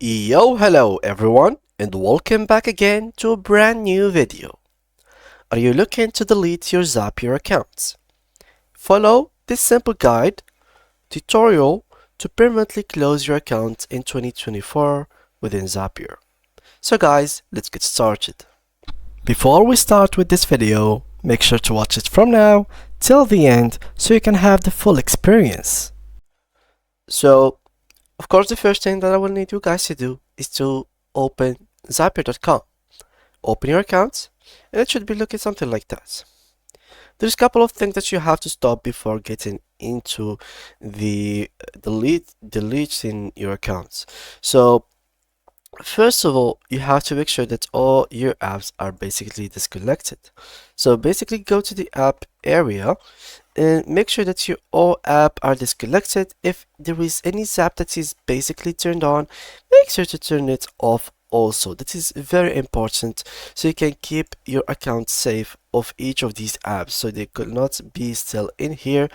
Hello everyone, and welcome back again to a brand new video. Are you looking to delete your Zapier accounts? Follow this simple guide tutorial to permanently close your account in 2024 within Zapier. So guys, let's get started. Before we start with this video, make sure to watch it from now till the end so you can have the full experience. So, of course, the first thing that I will need you guys to do is to open Zapier.com. Open your account, and it should be looking something like that. There's a couple of things that you have to stop before getting into the deleting your accounts. So first of all, you have to make sure that all your apps are basically disconnected. So basically go to the app area and make sure that your all app are disconnected. If there is any app that is basically turned on, make sure to turn it off also. That is very important so you can keep your account safe of each of these apps so they could not be still in here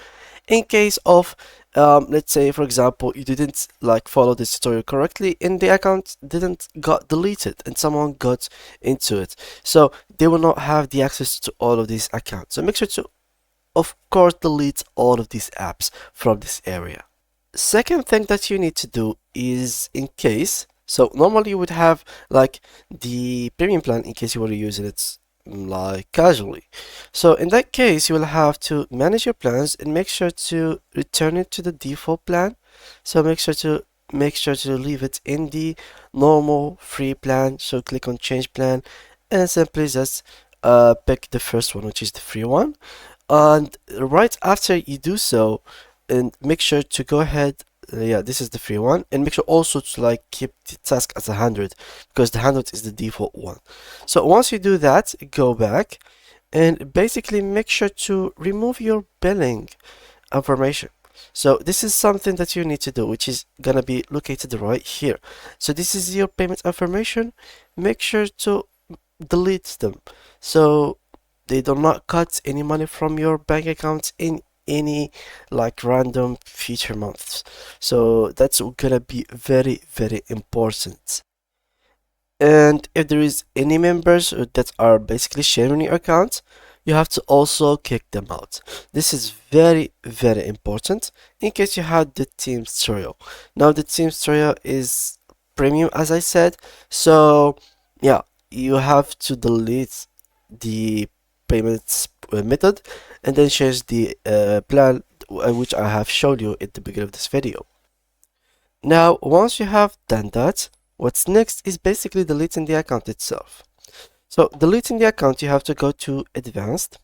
in case of let's say for example you didn't follow this tutorial correctly and the account didn't got deleted and someone got into it, so they will not have the access to all of these accounts. So make sure to of course delete all of these apps from this area. Second thing that you need to do is, in case, so normally you would have the premium plan in case you were using it casually. So in that case, you will have to manage your plans and make sure to return it to the default plan. So make sure to leave it in the normal free plan. So click on change plan and simply just pick the first one, which is the free one. And right after you do so, and make sure to go ahead, yeah, this is the free one, and make sure also to keep the task as 100 because the 100 is the default one. So once you do that, go back and basically make sure to remove your billing information. So this is something that you need to do, which is gonna be located right here. So this is your payment information. Make sure to delete them so they do not cut any money from your bank account in any random future months. So that's gonna be very, very important. And if there is any members that are basically sharing your account, you have to also kick them out. This is very, very important in case you had the Teams trial. Now the Teams trial is premium, as I said, so yeah, you have to delete the payments method and then change the plan which I have showed you at the beginning of this video. Now once you have done that, what's next is basically deleting the account itself. So deleting the account, you have to go to advanced,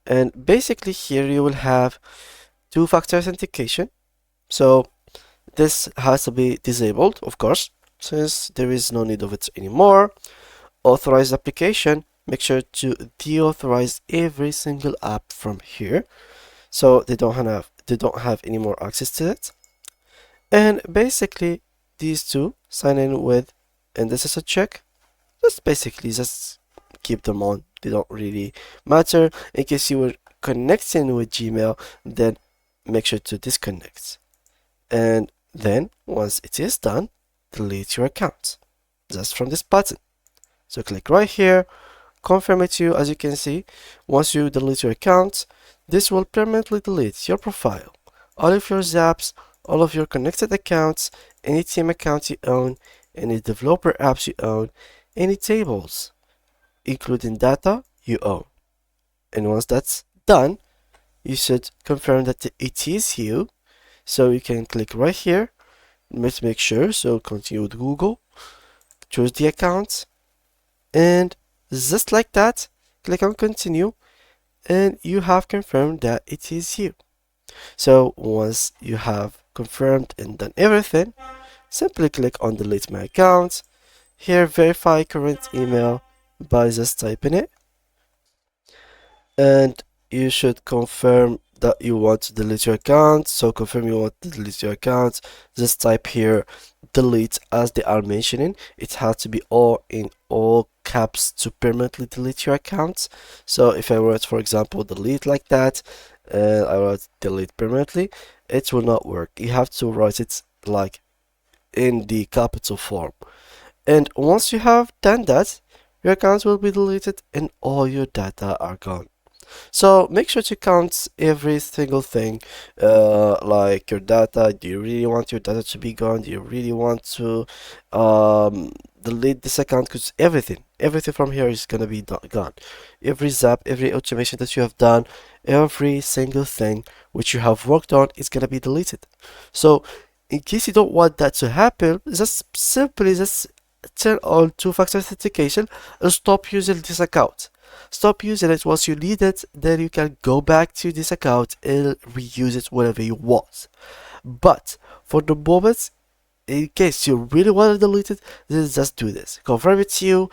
and basically here you will have two-factor authentication. So this has to be disabled, of course, since there is no need of it anymore. Authorized application, make sure to deauthorize every single app from here so they don't have any more access to it. And basically these two, sign in with, and this is a check, just keep them on. They don't really matter. In case you were connecting with Gmail, then make sure to disconnect. And then once it is done, delete your account just from this button. So click right here, confirm it to you. As you can see, once you delete your account, this will permanently delete your profile, all of your zaps, all of your connected accounts, any team account you own, any developer apps you own, any tables, including data you own. And once that's done, you should confirm that it is you. So you can click right here, let's make sure. So continue with Google, choose the account, and just like that, click on continue, and you have confirmed that it is you. So once you have confirmed and done everything, simply click on delete my account. Here, verify current email by just typing it, and you should confirm that you want to delete your account. So confirm you want to delete your account, just type here delete as they are mentioning. It has to be all in all caps to permanently delete your account. So if I write, for example, delete like that, and I write delete permanently, it will not work. You have to write it in the capital form. And once you have done that, your account will be deleted and all your data are gone. So make sure to count every single thing, like your data. Do you really want your data to be gone? Do you really want to delete this account? Because everything from here is gonna be gone. Every zap, every automation that you have done, every single thing which you have worked on is gonna be deleted. So in case you don't want that to happen, just simply just turn on two-factor authentication and stop using this account. Stop using it once you need it, then you can go back to this account and reuse it whenever you want. But for the moment, in case you really want to delete it, then just do this. Confirm it to you,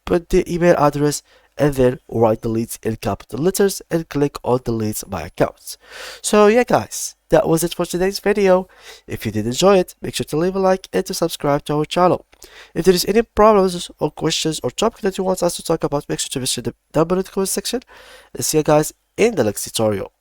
put the email address, and then write delete in capital letters and click on delete my account. So yeah guys, that was it for today's video. If you did enjoy it, make sure to leave a like and to subscribe to our channel. If there is any problems or questions or topic that you want us to talk about, make sure to visit the down below in the comment section. And see you guys in the next tutorial.